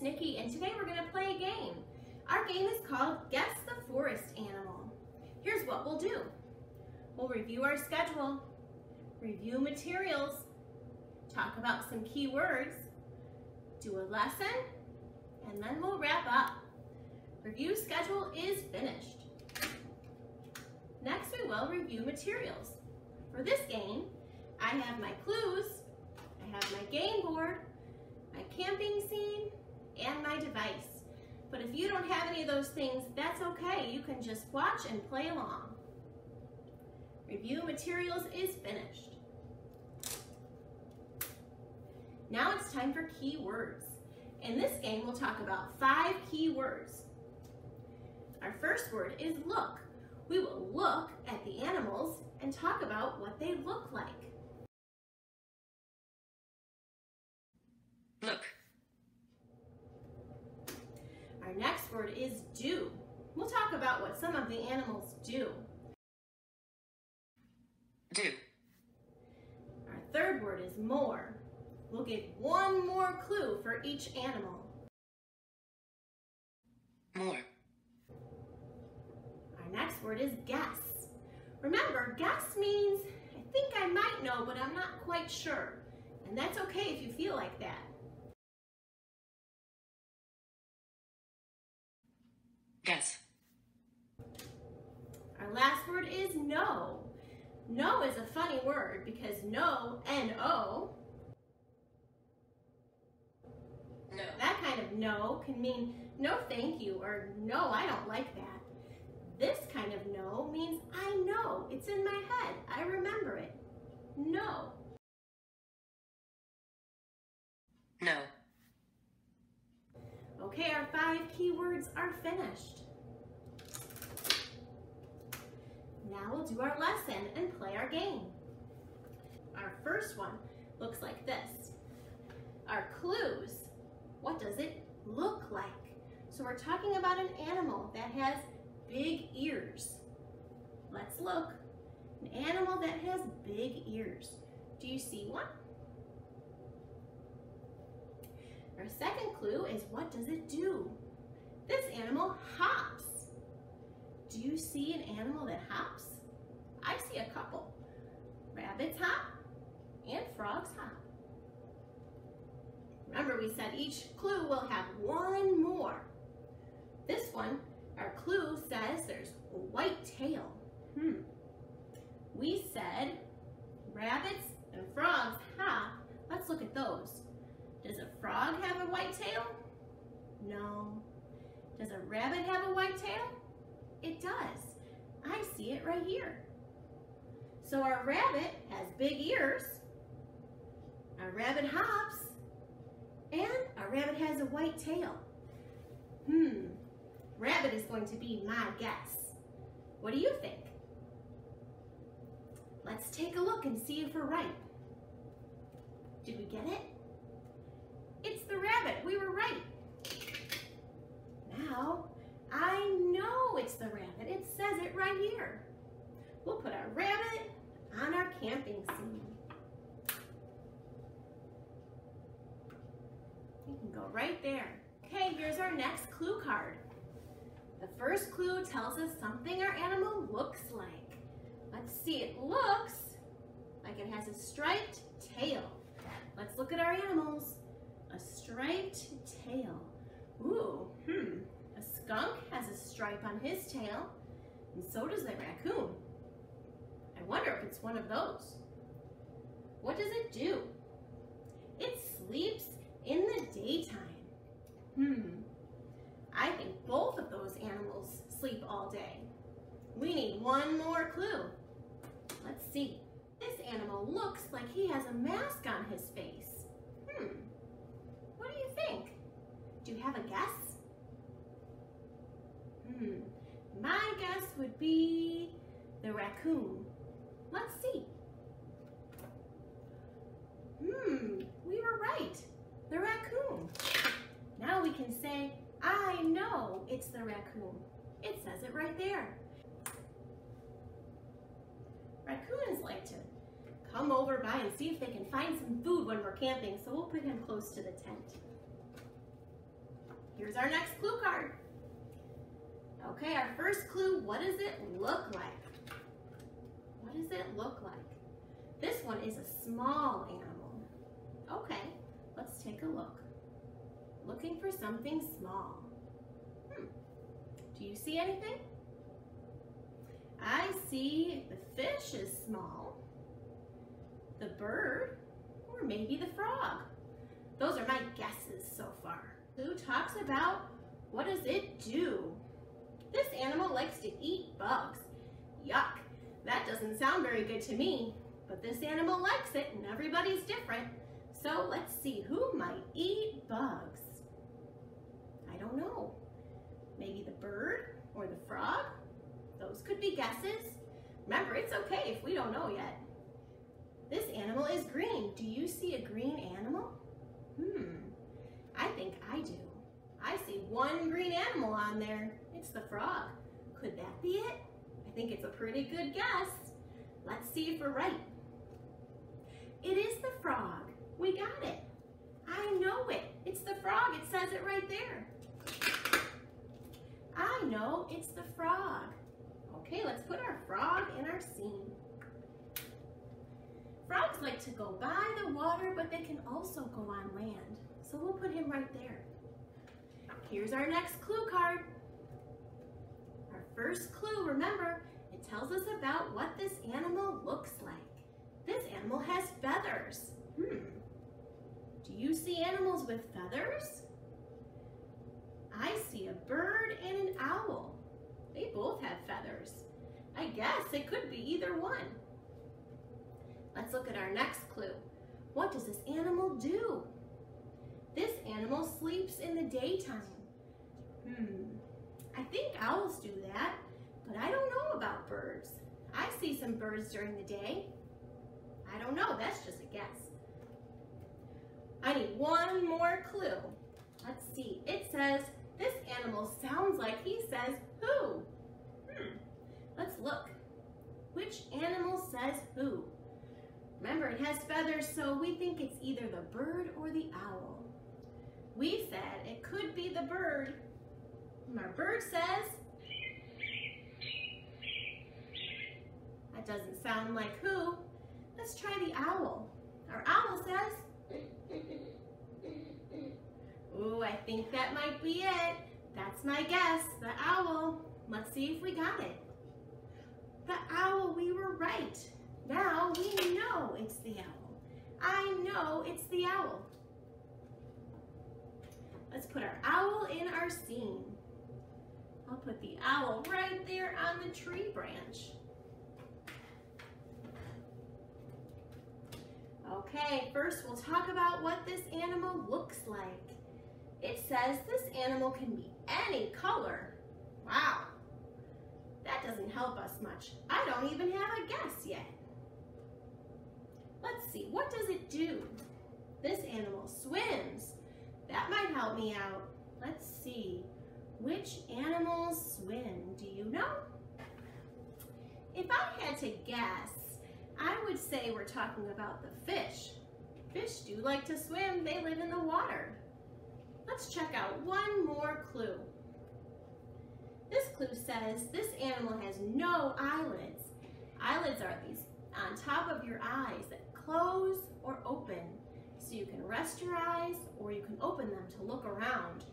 Nikki, and today we're going to play a game. Our game is called Guess the Forest Animal. Here's what we'll do. We'll review our schedule, review materials, talk about some key words, do a lesson, and then we'll wrap up. Review schedule is finished. Next we will review materials. For this game, I have my clues, I have my game board, my camping scene, and my device. But if you don't have any of those things, that's okay. You can just watch and play along. Review materials is finished. Now it's time for key words. In this game, we'll talk about 5 key words. Our first word is look. We will look at the animals and talk about what they look like. Look. Our next word is do. We'll talk about what some of the animals do. Do. Our third word is more. We'll give one more clue for each animal. More. Our next word is guess. Remember, guess means I think I might know, but I'm not quite sure. And that's okay if you feel like that. Guess. Our last word is know. Know is a funny word because no, N-O, No. that kind of no can mean no thank you or no, I don't like that. This kind of no means I know, it's in my head, I remember it. No. No. Okay, our 5 key words are finished. Now we'll do our lesson and play our game. Our first one looks like this. Our clues, what does it look like? So we're talking about an animal that has big ears. Let's look. An animal that has big ears. Do you see one? Our second clue is what does it do? This animal hops. Do you see an animal that hops? I see a couple. Rabbits hop and frogs hop. Remember we said each clue will have one more. This one, our clue says there's a white tail. We said rabbits and frogs hop. Let's look at those. Does a frog have a white tail? No. Does a rabbit have a white tail? It does. I see it right here. So our rabbit has big ears, our rabbit hops, and our rabbit has a white tail. Rabbit is going to be my guess. What do you think? Let's take a look and see if we're right. Did we get it? It's the rabbit. We were right. Now, I know it's the rabbit. It says it right here. We'll put our rabbit on our camping scene. You can go right there. Okay, here's our next clue card. The first clue tells us something our animal looks like. Let's see, it looks like it has a striped tail. Let's look at our animals. A striped tail. Ooh, a skunk has a stripe on his tail, and so does the raccoon. I wonder if it's one of those. What does it do? It sleeps in the daytime. I think both of those animals sleep all day. We need one more clue. Let's see. This animal looks like he has a mask on his face. What do you think? Do you have a guess? My guess would be the raccoon. Let's see. We were right. The raccoon. Now we can say, I know it's the raccoon. It says it right there. Raccoons like to come over by and see if they can find some food when we're camping, so we'll put him close to the tent. here's our next clue card. Okay, our first clue, what does it look like? What does it look like? This one is a small animal. Okay, let's take a look. Looking for something small. Do you see anything? I see the fish is small, the bird, or maybe the frog. Those are my guesses so far. Clue talks about what does it do? This animal likes to eat bugs. Yuck, that doesn't sound very good to me, but this animal likes it and everybody's different. So let's see, who might eat bugs? I don't know. Maybe the bird or the frog? Those could be guesses. Remember, it's okay if we don't know yet. This animal is green. Do you see a green animal? I think I do. I see one green animal on there. It's the frog. Could that be it? I think it's a pretty good guess. Let's see if we're right. It is the frog. We got it. I know it. It's the frog. It says it right there. I know it's the frog. Okay, let's put our frog in our scene. Frogs like to go by the water, but they can also go on land. So we'll put him right there. Here's our next clue card. Our first clue, remember, it tells us about what this animal looks like. This animal has feathers. Do you see animals with feathers? I see a bird and an owl. They both have feathers. I guess it could be either one. Let's look at our next clue. What does this animal do? This animal sleeps in the daytime. I think owls do that, but I don't know about birds. I see some birds during the day. I don't know, that's just a guess. I need one more clue. Let's see, it says, this animal sounds like he says who. Let's look. Which animal says who? Remember, it has feathers, so we think it's either the bird or the owl. We said it could be the bird. Our bird says, that doesn't sound like who. Let's try the owl. Our owl says, ooh, I think that might be it. That's my guess, the owl. Let's see if we got it. The owl, we were right. Now we know it's the owl. I know it's the owl. Let's put our owl in our scene. I'll put the owl right there on the tree branch. Okay, first we'll talk about what this animal looks like. It says this animal can be any color. Wow, that doesn't help us much. I don't even have a guess yet. Let's see, what does it do? This animal swims. That might help me out. Let's see, which animals swim? Do you know? If I had to guess, I would say we're talking about the fish. Fish do like to swim, they live in the water. Let's check out one more clue. This clue says this animal has no eyelids. Eyelids are these on top of your eyes that close or open. So you can rest your eyes or you can open them to look around.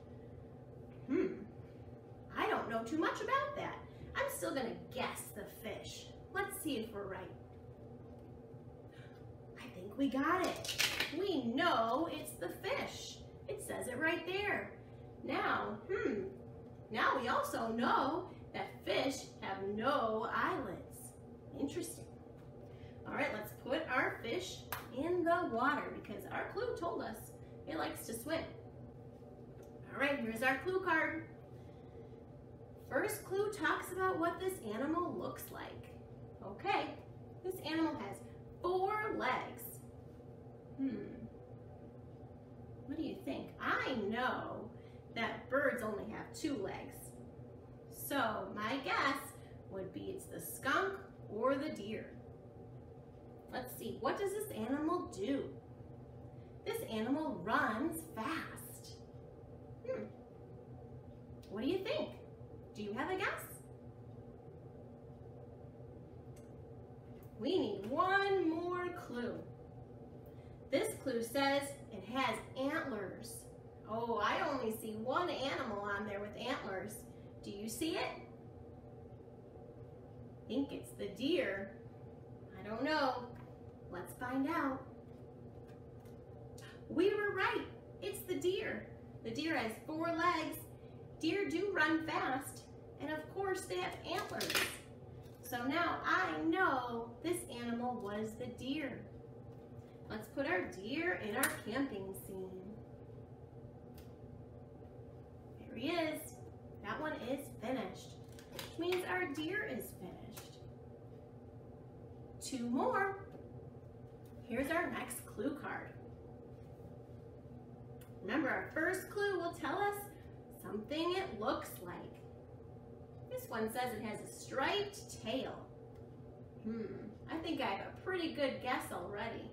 I don't know too much about that. I'm still gonna guess the fish. Let's see if we're right. I think we got it. We know it's the fish. It says it right there. Now, now we also know that fish have no eyelids. Interesting. All right, let's put our fish in the water because our clue told us it likes to swim. All right, here's our clue card. First clue talks about what this animal looks like. Okay, this animal has 4 legs. What do you think? I know that birds only have 2 legs. So my guess would be it's the skunk or the deer. Let's see, what does this animal do? This animal runs fast. What do you think? Do you have a guess? We need one more clue. This clue says it has antlers. Oh, I only see one animal on there with antlers. Do you see it? I think it's the deer. I don't know. Let's find out. We were right. It's the deer. The deer has 4 legs. Deer do run fast. And of course they have antlers. So now I know this animal was the deer. Let's put our deer in our camping scene. There he is. That one is finished, which means our deer is finished. 2 more. Here's our next clue card. Remember, our first clue will tell us something it looks like. This one says it has a striped tail. I think I have a pretty good guess already.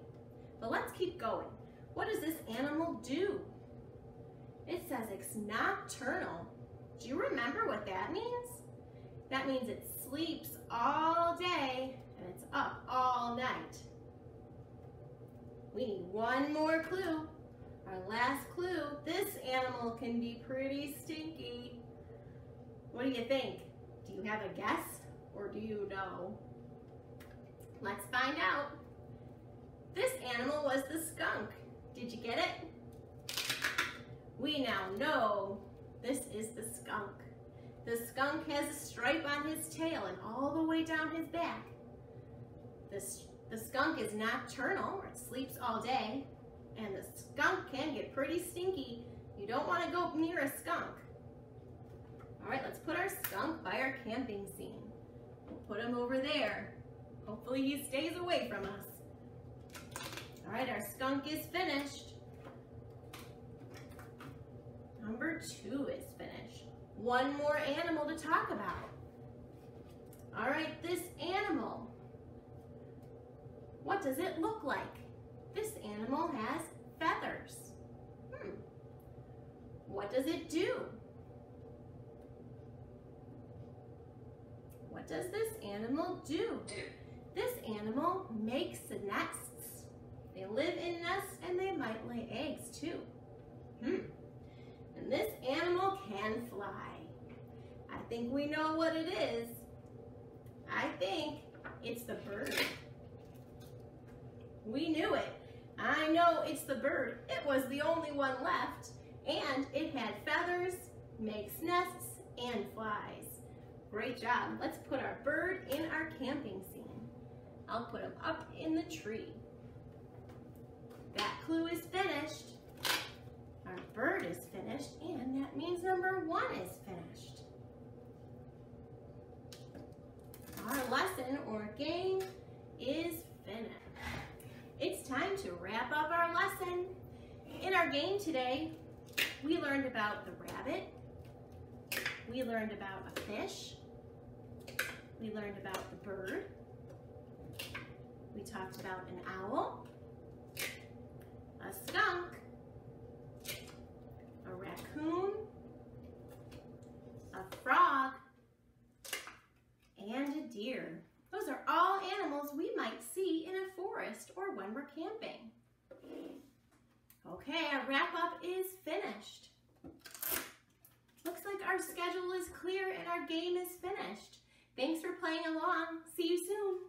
But let's keep going. What does this animal do? It says it's nocturnal. Do you remember what that means? That means it sleeps all day and it's up all night. We need one more clue. Our last clue. This animal can be pretty stinky. What do you think? Do you have a guess or do you know? Let's find out. This animal was the skunk. Did you get it? We now know this is the skunk. The skunk has a stripe on his tail and all the way down his back. The skunk is nocturnal, or it sleeps all day, and the skunk can get pretty stinky. You don't want to go near a skunk. All right, let's put our skunk by our camping scene. We'll put him over there. Hopefully he stays away from us. All right, our skunk is finished. Number 2 is finished. One more animal to talk about. All right, this animal. What does it look like? This animal has feathers. What does it do? What does this animal do? This animal makes the nests. They live in nests and they might lay eggs too. And this animal can fly. I think we know what it is. I think it's the bird. We knew it. I know it's the bird. It was the only one left. And it had feathers, makes nests, and flies. Great job. Let's put our bird in our camping scene. I'll put him up in the tree. That clue is finished. Our bird is finished, and that means number 1 is finished. Our lesson or game is finished. It's time to wrap up our lesson. In our game today, we learned about the rabbit. We learned about a fish. We learned about the bird. We talked about an owl, a skunk, a raccoon, a frog, and a deer. Those are all animals we might see in a forest or when we're camping. Okay, our wrap up is finished. Looks like our schedule is clear and our game is finished. Thanks for playing along. See you soon.